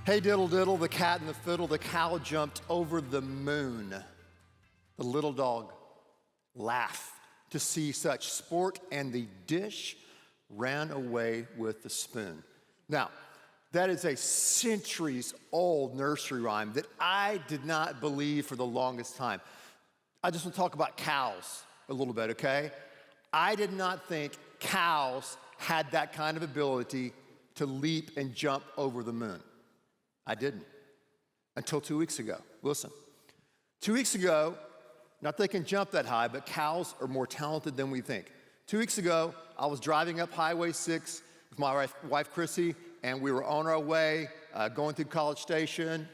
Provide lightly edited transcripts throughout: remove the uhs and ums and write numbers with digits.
Hey diddle diddle, the cat and the fiddle, the cow jumped over the moon. The little dog laughed to see such sport, and the dish ran away with the spoon. Now, that is a centuries-old nursery rhyme that I did not believe for the longest time. I just want to talk about cows a little bit, okay? I did not think cows had that kind of ability to leap and jump over the moon. I didn't, until 2 weeks ago. Listen, 2 weeks ago, not that they can jump that high, but cows are more talented than we think. 2 weeks ago, I was driving up Highway 6 with my wife Chrissy, and we were on our way, going through College Station.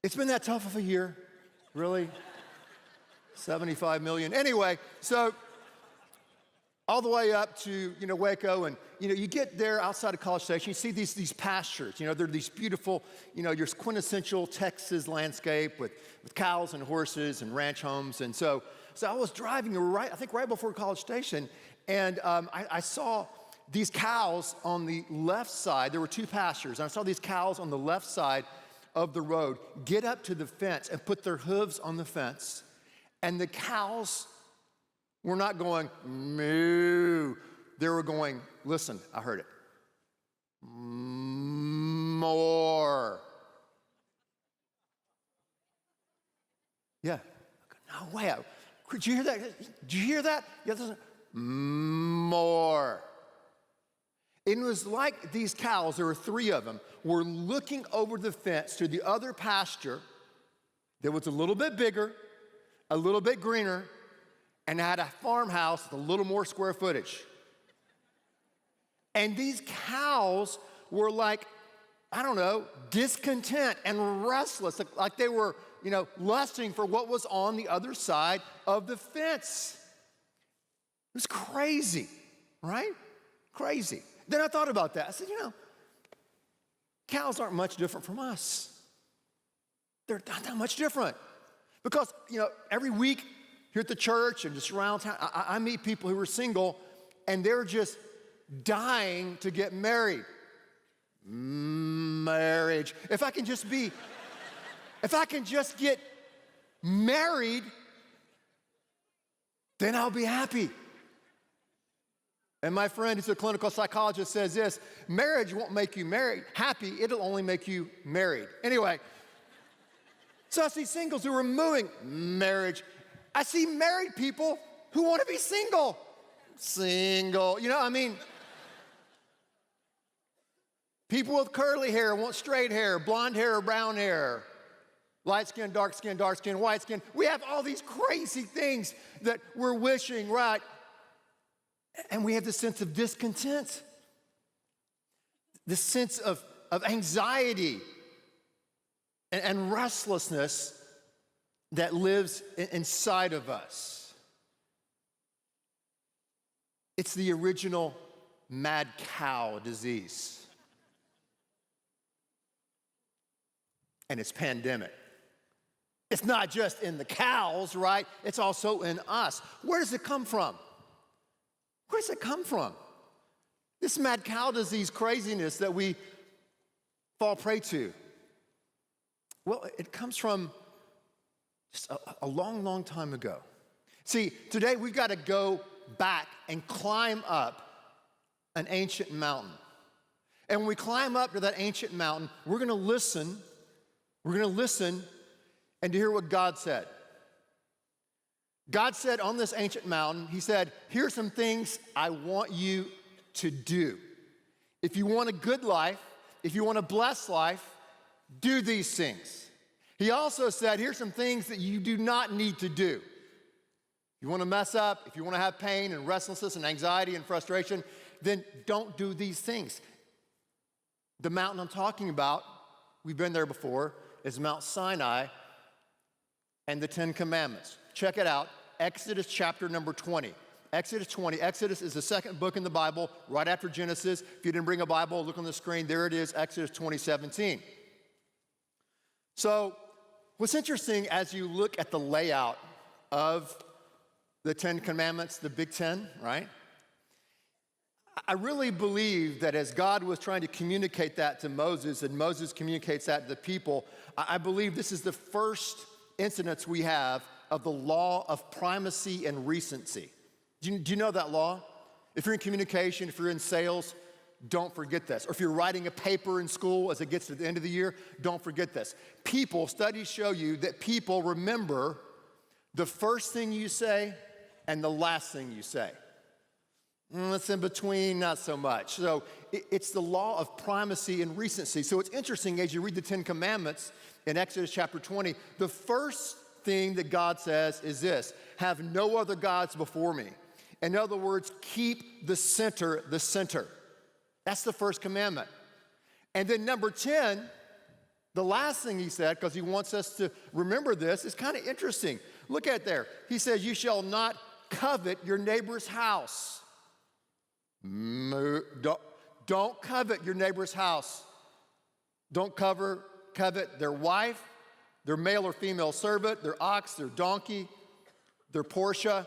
It's been that tough of a year, really? 75 million. Anyway, so all the way up to, Waco, and, you get there outside of College Station, you see these pastures, they're these beautiful, your quintessential Texas landscape with cows and horses and ranch homes. And so I was driving right before College Station, and I saw these cows on the left side. There were two pastures, and I saw these cows on the left side of the road get up to the fence and put their hooves on the fence, and the cows were not going moo. They were going, listen, I heard it, more. Yeah, no way. Did you hear that? Did you hear that? Yeah, listen, more. It was like these cows, there were three of them, were looking over the fence to the other pasture that was a little bit bigger, a little bit greener, and had a farmhouse with a little more square footage. And these cows were like, discontent and restless, like they were, lusting for what was on the other side of the fence. It was crazy, right? Crazy. Then I thought about that. I said, cows aren't much different from us. They're not that much different. Because, every week here at the church and just around town, I meet people who are single, and they're just dying to get married. Marriage. If I can just get married, then I'll be happy. And my friend who's a clinical psychologist says this: marriage won't make you happy, it'll only make you married. Anyway, so I see singles who are mooing marriage. I see married people who want to be single. Single, people with curly hair want straight hair, blonde hair or brown hair, light skin, dark skin, white skin. We have all these crazy things that we're wishing, right? And we have this sense of discontent, this sense of anxiety and restlessness that lives inside of us. It's the original mad cow disease. And it's pandemic. It's not just in the cows, right? It's also in us. Where does it come from? Where does it come from? This mad cow disease craziness that we fall prey to. Well, it comes from just a long, long time ago. See, today we've got to go back and climb up an ancient mountain. And when we climb up to that ancient mountain, we're going to listen and to hear what God said. God said on this ancient mountain, he said, here's some things I want you to do. If you want a good life, if you want a blessed life, do these things. He also said, here's some things that you do not need to do. If you want to mess up, if you want to have pain and restlessness and anxiety and frustration, then don't do these things. The mountain I'm talking about, we've been there before, is Mount Sinai and the Ten Commandments. Check it out, Exodus chapter number 20. Exodus 20. Exodus is the second book in the Bible, right after Genesis. If you didn't bring a Bible, look on the screen. There it is, Exodus 20:17. So, what's interesting as you look at the layout of the Ten Commandments, the Big Ten, right? I really believe that as God was trying to communicate that to Moses, and Moses communicates that to the people, I believe this is the first incidence we have of the law of primacy and recency. Do you know that law? If you're in communication, if you're in sales, don't forget this. Or if you're writing a paper in school as it gets to the end of the year, don't forget this. Studies show you that people remember the first thing you say and the last thing you say. It's in between, not so much. So it's the law of primacy and recency. So it's interesting as you read the Ten Commandments in Exodus chapter 20, the first thing that God says is this: have no other gods before me. In other words, keep the center the center. That's the first commandment. And then number 10, the last thing he said, because he wants us to remember this, is kind of interesting. Look at there. He says, you shall not covet your neighbor's house. Don't covet your neighbor's house. Don't covet their wife, their male or female servant, their ox, their donkey, their Porsche,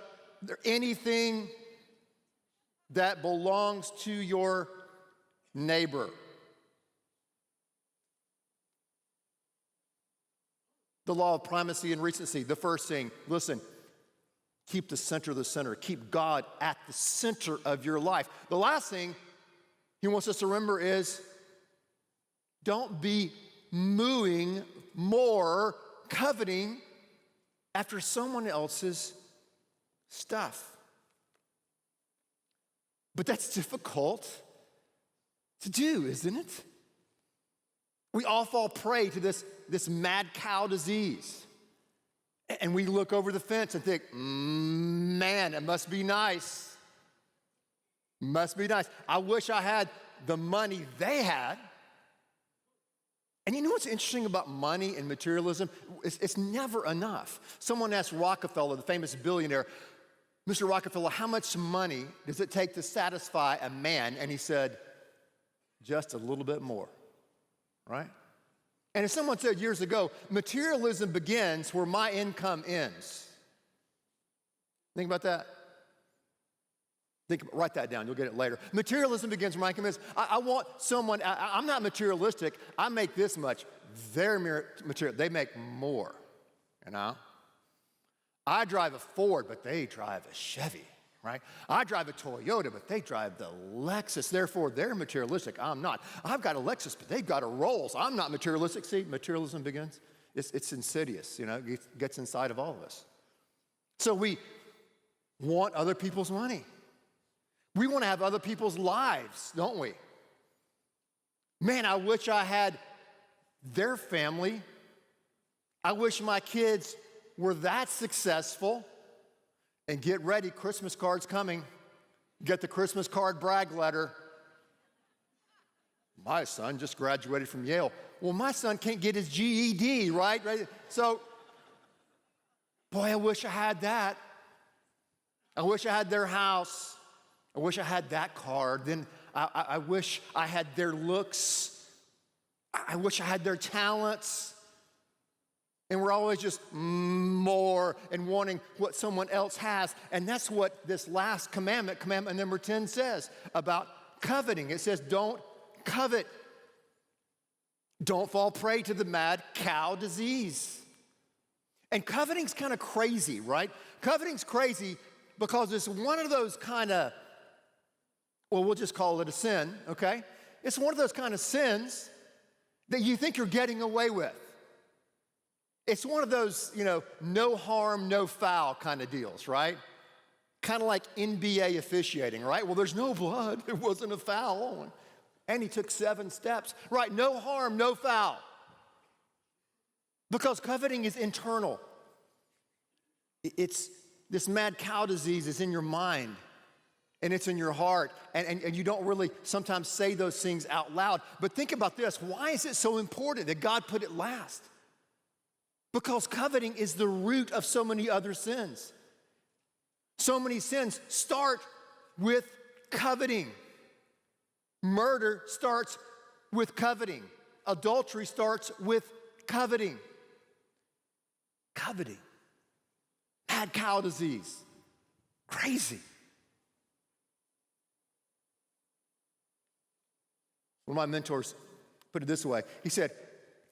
anything that belongs to your neighbor. The law of primacy and recency. The first thing, listen, keep the center of the center. Keep God at the center of your life. The last thing he wants us to remember is don't be mooing more, coveting after someone else's stuff. But that's difficult to do, isn't it? We all fall prey to this mad cow disease. And we look over the fence and think, man, it must be nice. Must be nice. I wish I had the money they had. And you know what's interesting about money and materialism? It's never enough. Someone asked Rockefeller, the famous billionaire, Mr. Rockefeller, how much money does it take to satisfy a man? And he said, just a little bit more, right? And as someone said years ago, materialism begins where my income ends. Think about that. Write that down, you'll get it later. Materialism begins where my income ends. I want someone, I'm not materialistic, I make this much. They're material, they make more, you know? I drive a Ford, but they drive a Chevy, right? I drive a Toyota, but they drive the Lexus. Therefore, they're materialistic. I'm not. I've got a Lexus, but they've got a Rolls. I'm not materialistic. See, materialism begins. It's insidious, you know, it gets inside of all of us. So we want other people's money. We want to have other people's lives, don't we? Man, I wish I had their family. I wish my kids were that successful. And get ready, Christmas card's coming. Get the Christmas card brag letter. My son just graduated from Yale. Well, my son can't get his GED, right? So, boy, I wish I had that. I wish I had their house. I wish I had that card. Then I wish I had their looks. I wish I had their talents. And we're always just more and wanting what someone else has. And that's what this last commandment number 10 says about coveting. It says, don't covet. Don't fall prey to the mad cow disease. And coveting's kind of crazy, right? Coveting's crazy because it's one of those kind of, well, we'll just call it a sin, okay? It's one of those kind of sins that you think you're getting away with. It's one of those, you know, no harm, no foul kind of deals, right? Kind of like NBA officiating, right? Well, there's no blood. It wasn't a foul. And he took 7 steps, right? No harm, no foul. Because coveting is internal. It's this mad cow disease is in your mind and it's in your heart. And you don't really sometimes say those things out loud. But think about this. Why is it so important that God put it last? Because coveting is the root of so many other sins. So many sins start with coveting. Murder starts with coveting. Adultery starts with coveting. Coveting. Mad cow disease. Crazy. One of my mentors put it this way. He said,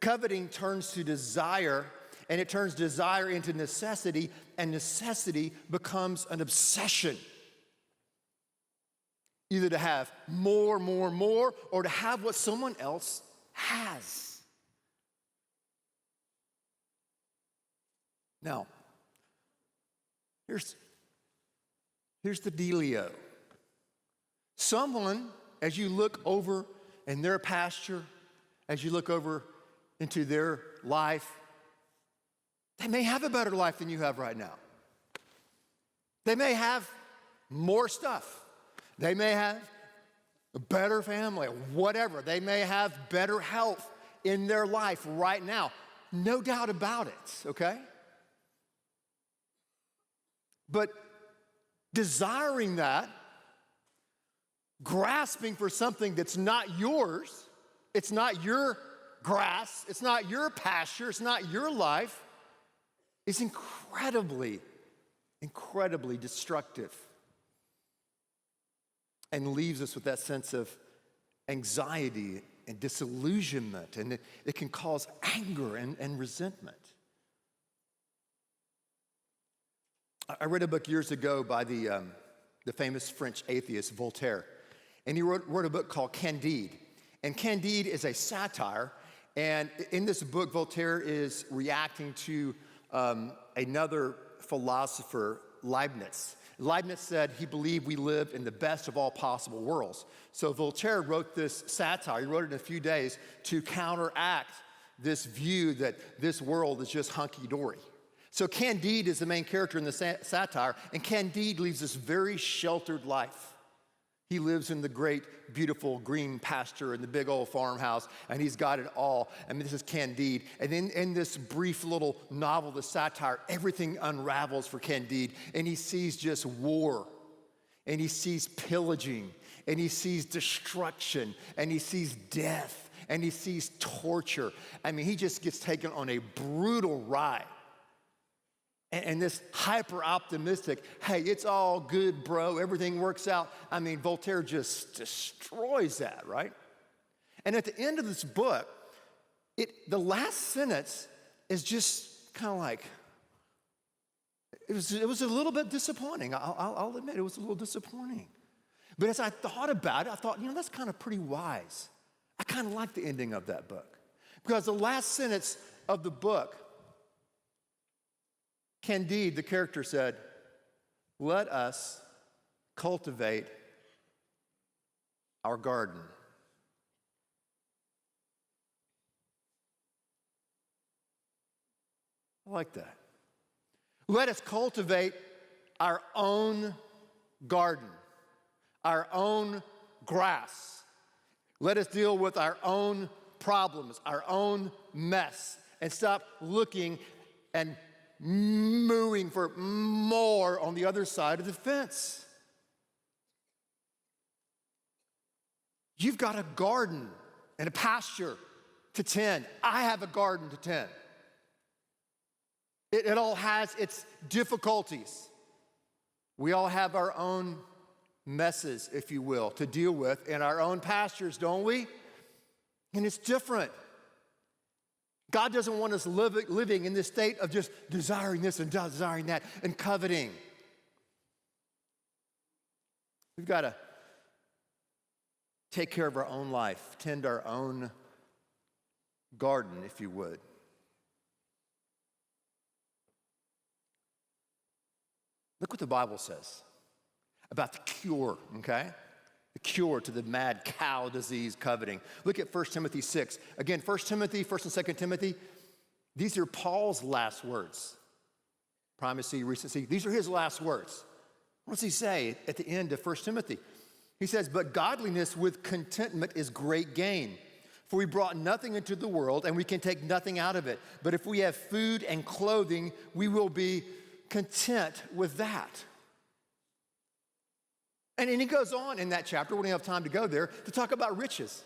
coveting turns to desire, and it turns desire into necessity, and necessity becomes an obsession. Either to have more, or to have what someone else has. Now, here's the dealio. Someone, as you look over in their pasture, as you look over into their life, they may have a better life than you have right now. They may have more stuff. They may have a better family, whatever. They may have better health in their life right now. No doubt about it, okay? But desiring that, grasping for something that's not yours, it's not your grass, it's not your pasture, it's not your life, is incredibly, incredibly destructive. And leaves us with that sense of anxiety and disillusionment, and it can cause anger and resentment. I read a book years ago by the famous French atheist Voltaire, and he wrote a book called Candide. And Candide is a satire, and in this book, Voltaire is reacting to another philosopher, Leibniz. Leibniz said he believed we lived in the best of all possible worlds. So Voltaire wrote this satire, he wrote it in a few days to counteract this view that this world is just hunky-dory. So Candide is the main character in the satire, and Candide leads this very sheltered life. He lives in the great, beautiful green pasture in the big old farmhouse, and he's got it all. I mean, this is Candide. And in this brief little novel, the satire, everything unravels for Candide, and he sees just war, and he sees pillaging, and he sees destruction, and he sees death, and he sees torture. I mean, he just gets taken on a brutal ride. And this hyper-optimistic, hey, it's all good, bro, everything works out. I mean, Voltaire just destroys that, right? And at the end of this book, the last sentence is just kind of like, it was a little bit disappointing. I'll admit it was a little disappointing. But as I thought about it, I thought, that's kind of pretty wise. I kind of like the ending of that book. Because the last sentence of the book, Candide, the character, said, let us cultivate our garden. I like that. Let us cultivate our own garden, our own grass. Let us deal with our own problems, our own mess, and stop looking and mooing for more on the other side of the fence. You've got a garden and a pasture to tend. I have a garden to tend. It all has its difficulties. We all have our own messes, if you will, to deal with in our own pastures, don't we? And it's different. God doesn't want us living in this state of just desiring this and desiring that and coveting. We've got to take care of our own life, tend our own garden, if you would. Look what the Bible says about the cure, okay? The cure to the mad cow disease, coveting. Look at 1 Timothy 6. Again, 1 Timothy, 1 and 2 Timothy, these are Paul's last words. Primacy, recency, these are his last words. What does he say at the end of 1 Timothy? He says, but godliness with contentment is great gain. For we brought nothing into the world, and we can take nothing out of it. But if we have food and clothing, we will be content with that. And he goes on in that chapter, we don't have time to go there, to talk about riches.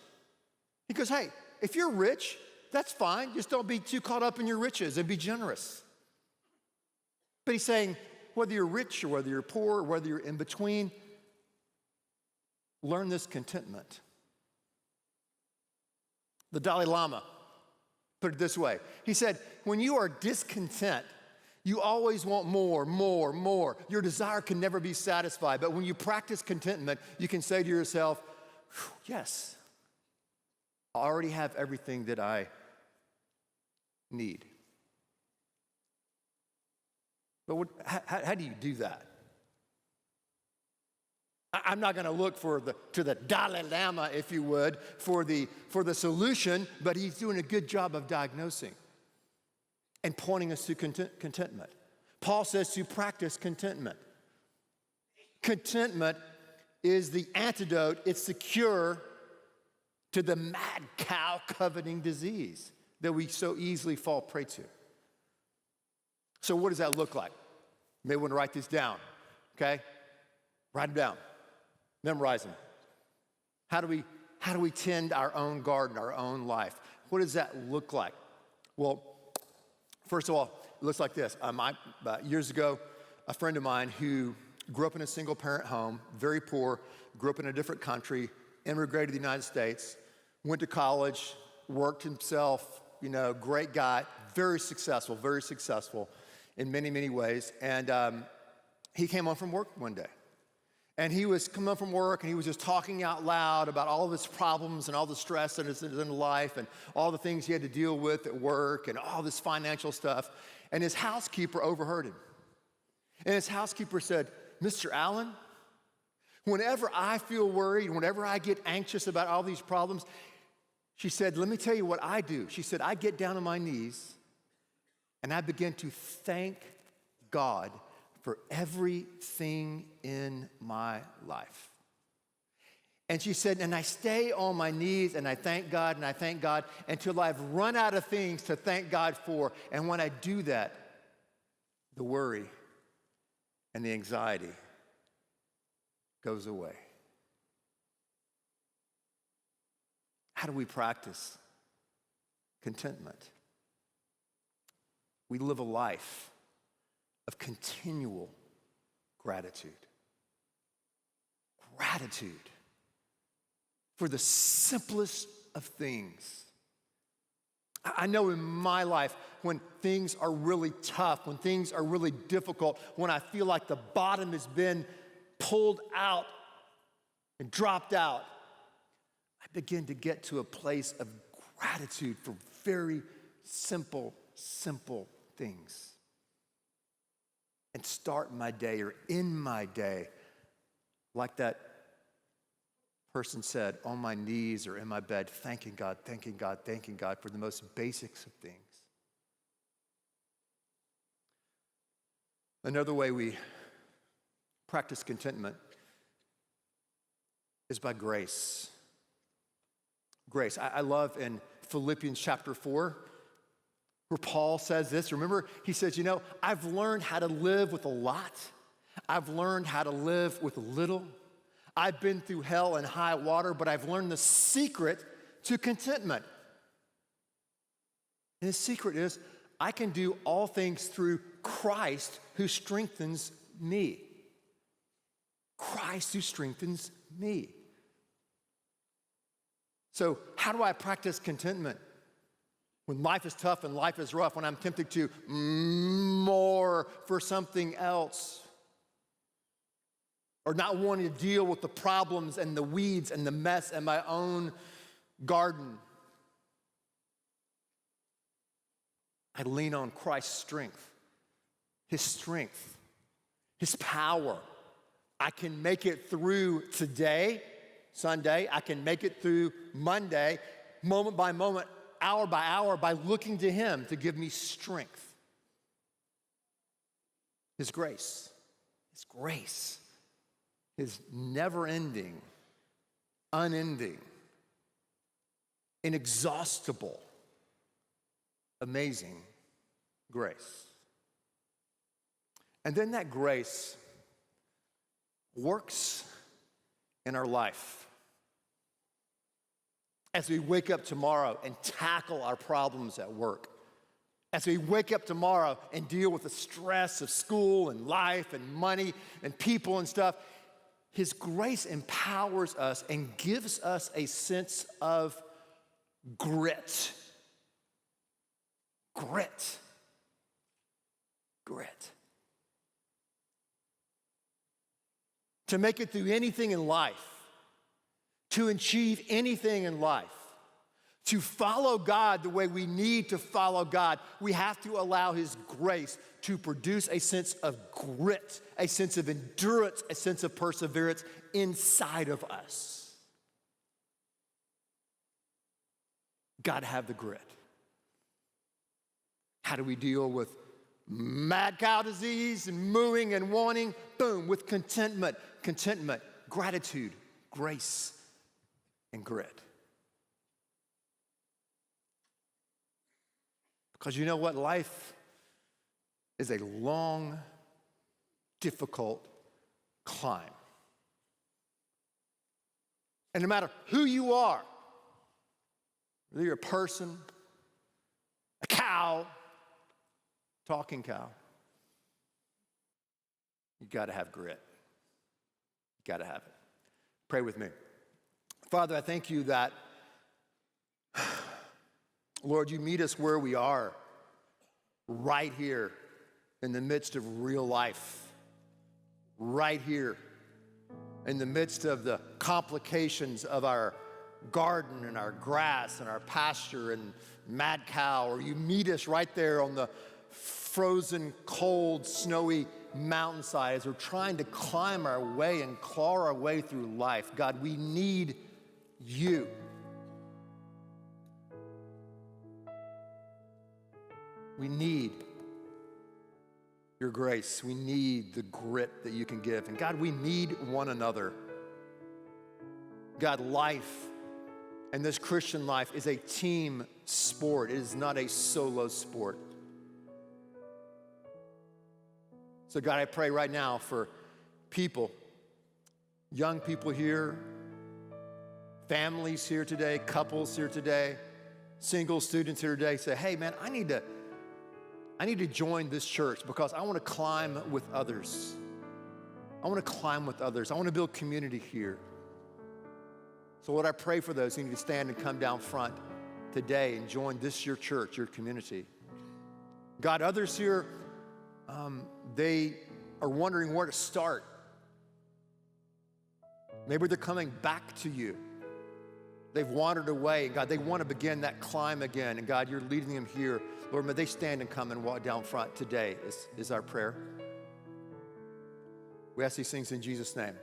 He goes, hey, if you're rich, that's fine. Just don't be too caught up in your riches and be generous. But he's saying, whether you're rich or whether you're poor or whether you're in between, learn this contentment. The Dalai Lama put it this way. He said, when you are discontent, you always want more, more, more. Your desire can never be satisfied. But when you practice contentment, you can say to yourself, yes, I already have everything that I need. But how do you do that? I'm not going to look to the Dalai Lama, if you would, for the solution, but he's doing a good job of diagnosing and pointing us to contentment. Paul says to practice contentment. Contentment is the antidote, it's the cure to the mad cow coveting disease that we so easily fall prey to. So what does that look like? You may want to write this down, okay? Write them down. Memorize them. How do we tend our own garden, our own life? What does that look like? Well, first of all, it looks like this. Years ago, a friend of mine who grew up in a single-parent home, very poor, grew up in a different country, immigrated to the United States, went to college, worked himself, great guy, very successful in many, many ways. And he came home from work one day. And he was coming home from work, and he was just talking out loud about all of his problems and all the stress that is in life and all the things he had to deal with at work and all this financial stuff. And his housekeeper overheard him. And his housekeeper said, Mr. Allen, whenever I feel worried, whenever I get anxious about all these problems, she said, let me tell you what I do. She said, I get down on my knees and I begin to thank God for everything in my life. And she said, and I stay on my knees and I thank God until I've run out of things to thank God for. And when I do that, the worry and the anxiety goes away. How do we practice contentment? We live a life of continual gratitude. Gratitude for the simplest of things. I know in my life, when things are really tough, when things are really difficult, when I feel like the bottom has been pulled out and dropped out, I begin to get to a place of gratitude for very simple things. And start my day or end my day like that person said, on my knees or in my bed, thanking God for the most basics of things. Another way we practice contentment is by grace. Grace. I love in Philippians chapter 4, where Paul says this. Remember, he says, I've learned how to live with a lot. I've learned how to live with little. I've been through hell and high water, but I've learned the secret to contentment. And the secret is, I can do all things through Christ who strengthens me. Christ who strengthens me. So how do I practice contentment? When life is tough and life is rough, when I'm tempted to more for something else, or not wanting to deal with the problems and the weeds and the mess in my own garden, I lean on Christ's strength, His power. I can make it through today, Sunday. I can make it through Monday, moment by moment, hour by hour, by looking to Him to give me strength. His grace, His never-ending, unending, inexhaustible, amazing grace. And then that grace works in our life. As we wake up tomorrow and tackle our problems at work, as we wake up tomorrow and deal with the stress of school and life and money and people and stuff, His grace empowers us and gives us a sense of grit. Grit. Grit. To make it through anything in life, to achieve anything in life, to follow God the way we need to follow God, we have to allow His grace to produce a sense of grit, a sense of endurance, a sense of perseverance inside of us. Got to have the grit. How do we deal with mad cow disease and mooing and wanting? Boom, with contentment, gratitude, grace, and grit. Because you know what? Life is a long, difficult climb. And no matter who you are, whether you're a person, a cow, talking cow, you got to have grit. You got to have it. Pray with me. Father, I thank you that, Lord, you meet us where we are, right here in the midst of real life, right here in the midst of the complications of our garden and our grass and our pasture and mad cow, or you meet us right there on the frozen, cold, snowy mountainside as we're trying to climb our way and claw our way through life. God, we need you. We need your grace. We need the grit that you can give. And God, we need one another. God, life and this Christian life is a team sport. It is not a solo sport. So God, I pray right now for people, young people here, families here today, couples here today, single students here today. Say, hey man, I need to join this church because I want to climb with others. I want to climb with others. I want to build community here. So Lord, I pray for those who need to stand and come down front today and join this, your church, your community. God, others here, they are wondering where to start. Maybe they're coming back to you. They've wandered away. God, they want to begin that climb again. And God, you're leading them here. Lord, may they stand and come and walk down front today is our prayer. We ask these things in Jesus' name.